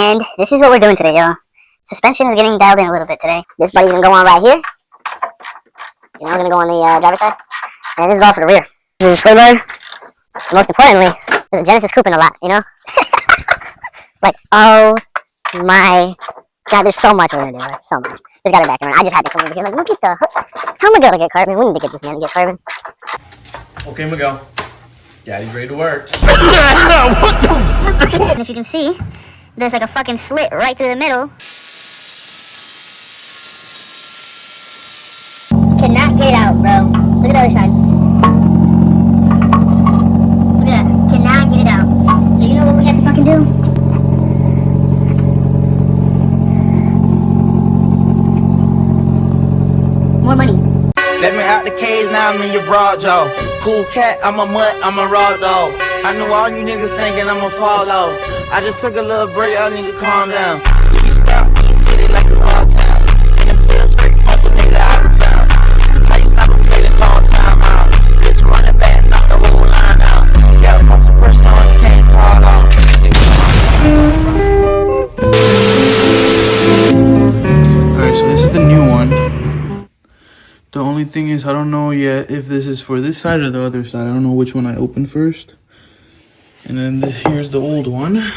And this is what we're doing today, y'all. Suspension is getting dialed in a little bit today. This buddy's gonna go on right here. You know, gonna go on the driver's side. And this is all for the rear. This is a sway bar. And most importantly, there's a Genesis coupe in a lot, you know? Like, oh my God, there's so much we're gonna do. So much. Just got it back around. I just had to come over here. Like, look at the. Tell Miguel to get carbon. We need to get this man to get carbon. Okay, Miguel. Daddy's ready to work. And if you can see, there's like a fucking slit right through the middle. Cannot get it out, bro. Look at the other side. Look at that. Cannot get it out. So you know what we have to fucking do? More money. Let me out the cage, now I'm in your broad jaw. Cool cat, I'm a mutt, I'm a raw dog. I know all you niggas thinking I'ma fall off. I just took a little break, y'all need to calm down. You be sprout, you city like a car town. In the field, straight fuck a nigga out of town. How you stop a play to call time out? This running back, knock the whole line out. Yeah, I'm some person on you can't call off. Alright, so this is the new one. The only thing is, I don't know yet if this is for this side or the other side. I don't know which one I opened first. And then here's the old one.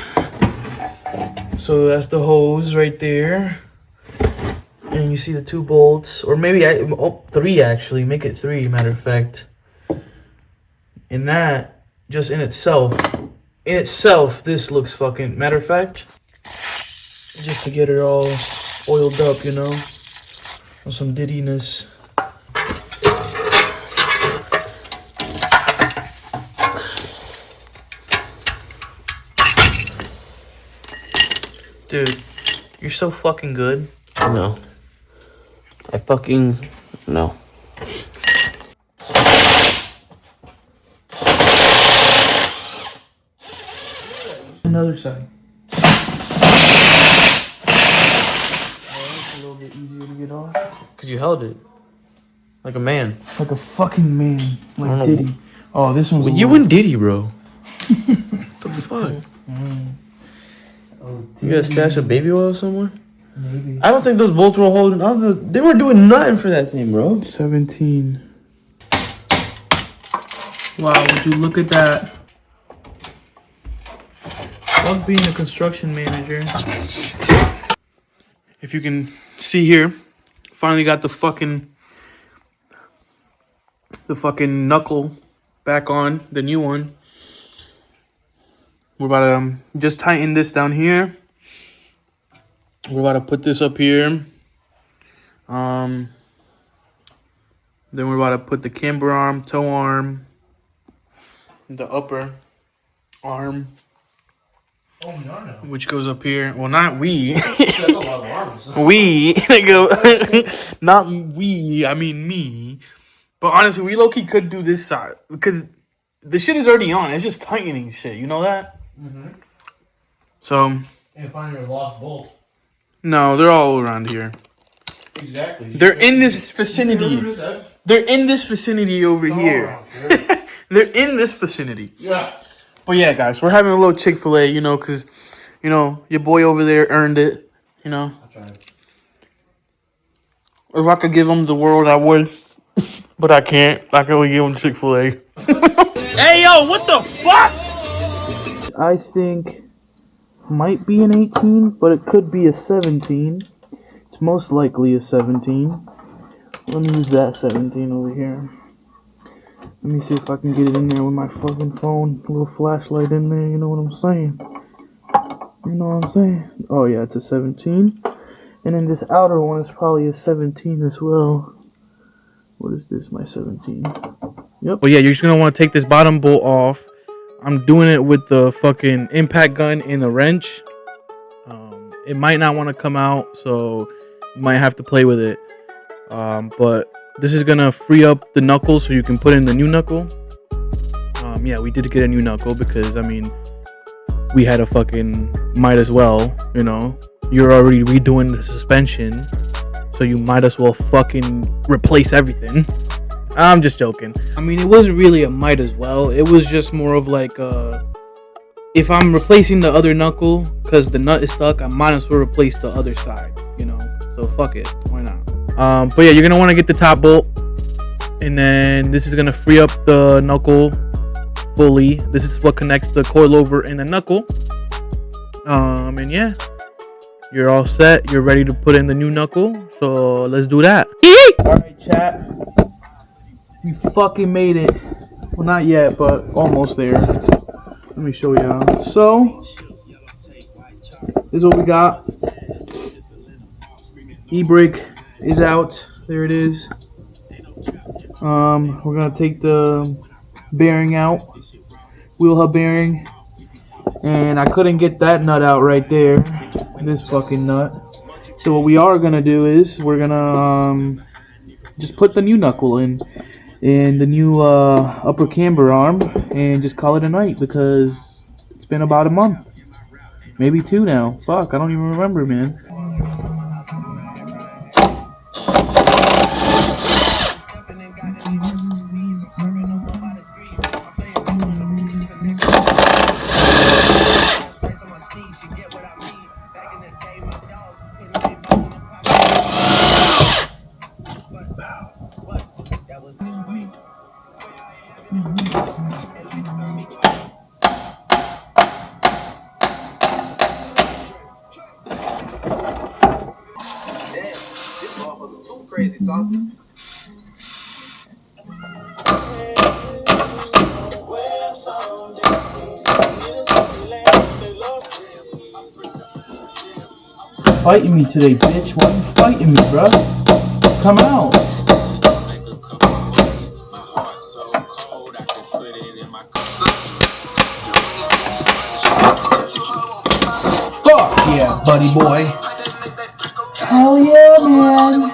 So that's the hose right there. And you see the 2 bolts. Or maybe 3 actually. Make it 3, matter of fact. And that, just in itself, this looks fucking... Matter of fact, just to get it all oiled up, you know. On some dittiness. Dude, you're so fucking good. No. I fucking... No. Another side. It's a little bit easier to get off. Because you held it. Like a man. Like a fucking man. Like Diddy. Oh, this one's... Well, you and Diddy, bro. What the fuck? Oh, you got a stash of baby oil somewhere? Maybe. I don't think those bolts were holding... They weren't doing nothing for that thing, bro. 17. Wow, would you look at that? Love being a construction manager. If you can see here, finally got the fucking knuckle back on, the new one. We're about to just tighten this down here. We're about to put this up here. Then we're about to put the camber arm, toe arm, the upper arm, which goes up here. Well, not we. We. Not we. I mean me. But honestly, we low-key could do this side because the shit is already on. It's just tightening shit. You know that? Mm-hmm. So. Can't find your lost bolt. No, they're all around here. Exactly. They're in this vicinity. They're in this vicinity over here. They're in this vicinity. Yeah. But yeah, guys, we're having a little Chick-fil-A, you know, because, you know, your boy over there earned it, you know. I'll try it. If I could give him the world, I would. But I can't. I can only give him Chick-fil-A. Hey, yo, what the fuck? I think might be an 18, but it could be a 17. It's most likely a 17. Let me use that 17 over here. Let me see if I can get it in there with my fucking phone. A little flashlight in there, you know what I'm saying? You know what I'm saying? Oh yeah, it's a 17. And then this outer one is probably a 17 as well. What is this, my 17? Yep. But yeah, you're just going to want to take this bottom bolt off. I'm doing it with the fucking impact gun and the wrench. It might not want to come out, so you might have to play with it. But this is going to free up the knuckle so you can put in the new knuckle. Yeah, we did get a new knuckle because, I mean, we had a fucking, might as well, you know. You're already redoing the suspension, so you might as well fucking replace everything. I'm just joking. I mean, it wasn't really a might as well. It was just more of like a if I'm replacing the other knuckle because the nut is stuck, I might as well replace the other side, you know. So fuck it, why not? But yeah, you're gonna want to get the top bolt, and then this is gonna free up the knuckle fully. This is what connects the coilover and the knuckle. And yeah, you're all set. You're ready to put in the new knuckle. So let's do that. All right, chat. We fucking made it. Well, not yet, but almost there. Let me show y'all. So this is what we got. E-brake is out. There it is. We're gonna take the bearing out, wheel hub bearing, and I couldn't get that nut out right there, this fucking nut. So what we are gonna do is we're gonna just put the new knuckle in and the new upper camber arm and just call it a night, because it's been about a month, maybe 2 now. Fuck, I don't even remember, man. Crazy sausage. Fighting me today, bitch. Why you fighting me, bro? Come out. Fuck yeah, buddy boy. Hell yeah, man.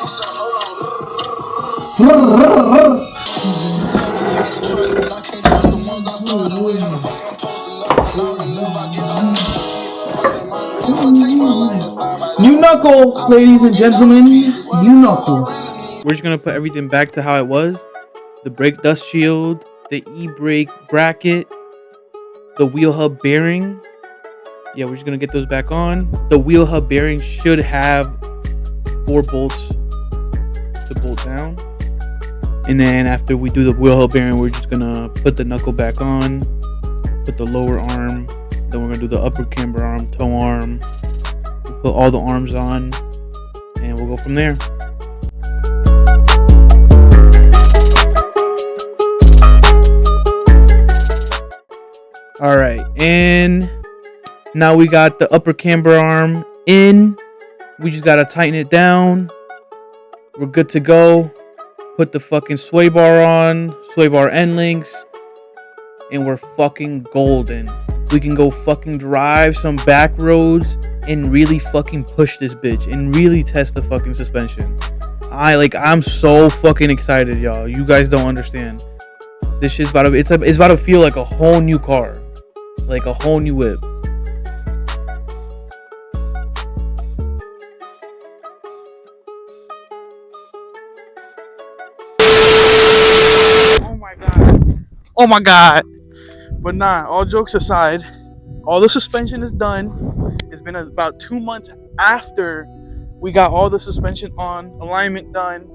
New knuckle, ladies and gentlemen. New knuckle. We're just gonna put everything back to how it was. The brake dust shield, the e-brake bracket, the wheel hub bearing. Yeah, we're just gonna get those back on. The wheel hub bearing should have 4 bolts to bolt down. And then after we do the wheel hub bearing, we're just gonna put the knuckle back on, put the lower arm, then we're gonna do the upper camber arm, toe arm, we'll put all the arms on, and we'll go from there. All right, and now we got the upper camber arm in. We just gotta tighten it down. We're good to go. Put the fucking sway bar on, sway bar end links, and we're fucking golden. We can go fucking drive some back roads and really fucking push this bitch and really test the fucking suspension. I'm so fucking excited, y'all. You guys don't understand. This shit's about to it's about to feel like a whole new car, like a whole new whip. Oh my god. But nah, all jokes aside, all the suspension is done. It's been about 2 months after we got all the suspension on, alignment done.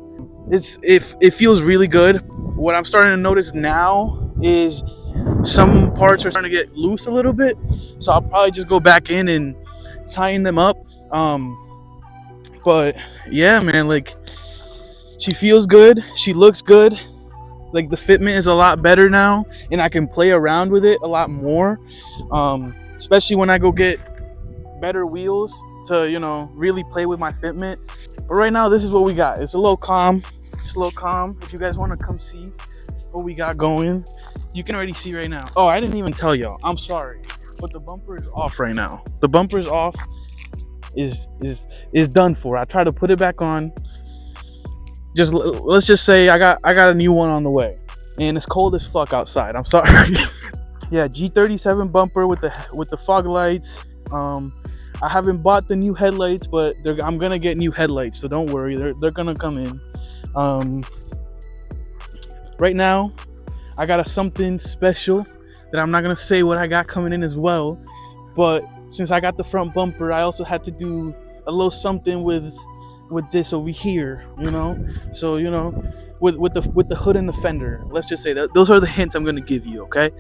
It feels really good. What I'm starting to notice now is some parts are starting to get loose a little bit. So I'll probably just go back in and tighten them up. But yeah, man, like, she feels good. She looks good. Like, the fitment is a lot better now, and I can play around with it a lot more, especially when I go get better wheels to, you know, really play with my fitment. But right now, this is what we got. It's a little calm. It's a little calm. If you guys want to come see what we got going, you can already see right now. Oh, I didn't even tell y'all. I'm sorry, but the bumper is off right now. The bumper is off. Is done for. I tried to put it back on. Let's just say I got a new one on the way, and it's cold as fuck outside. I'm sorry. Yeah, G37 bumper with the fog lights. I haven't bought the new headlights, but I'm gonna get new headlights, so don't worry. They're gonna come in. Right now, I got something special that I'm not gonna say what I got coming in as well. But since I got the front bumper, I also had to do a little something with this over here, you know. So you know, with the hood and the fender. Let's just say that those are the hints I'm gonna give you, okay?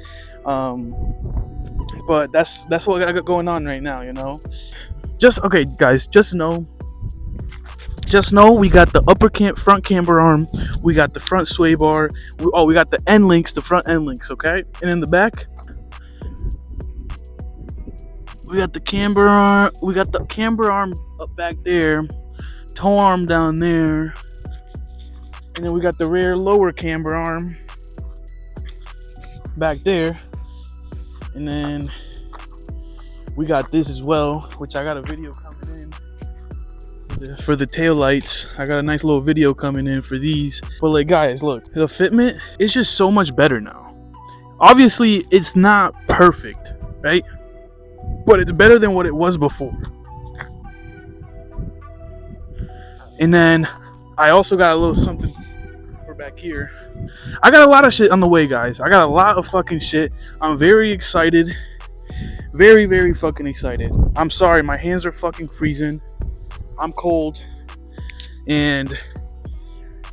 But that's what I got going on right now, you know. Okay, guys, just know we got the front camber arm, we got the front sway bar, we got the end links, the front end links, okay? And in the back, we got the camber arm, up back there, toe arm down there, and then we got the rear lower camber arm back there, and then we got this as well, which I got a video coming in for the tail lights. I got a nice little video coming in for these. But like, guys, look, the fitment is just so much better now. Obviously, it's not perfect, right? But it's better than what it was before. And then I also got a little something for back here. I got a lot of shit on the way, guys. I got a lot of fucking shit. I'm very excited. Very, very fucking excited. I'm sorry, my hands are fucking freezing. I'm cold. And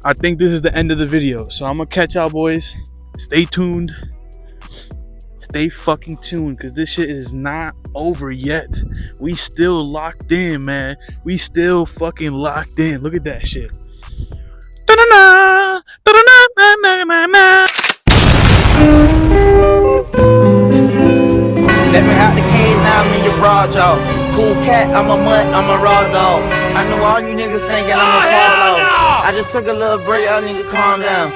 I think this is the end of the video. So I'm gonna catch y'all, boys. Stay tuned. Stay fucking tuned, because this shit is not over yet. We still locked in, man. We still fucking locked in. Look at that shit. Let me out the cage, now I'm in your broad jaw. Cool cat, I'm a mutt, I'm a raw dog. I know all you niggas thinking I'm a follow. I just took a little break, I need to calm down.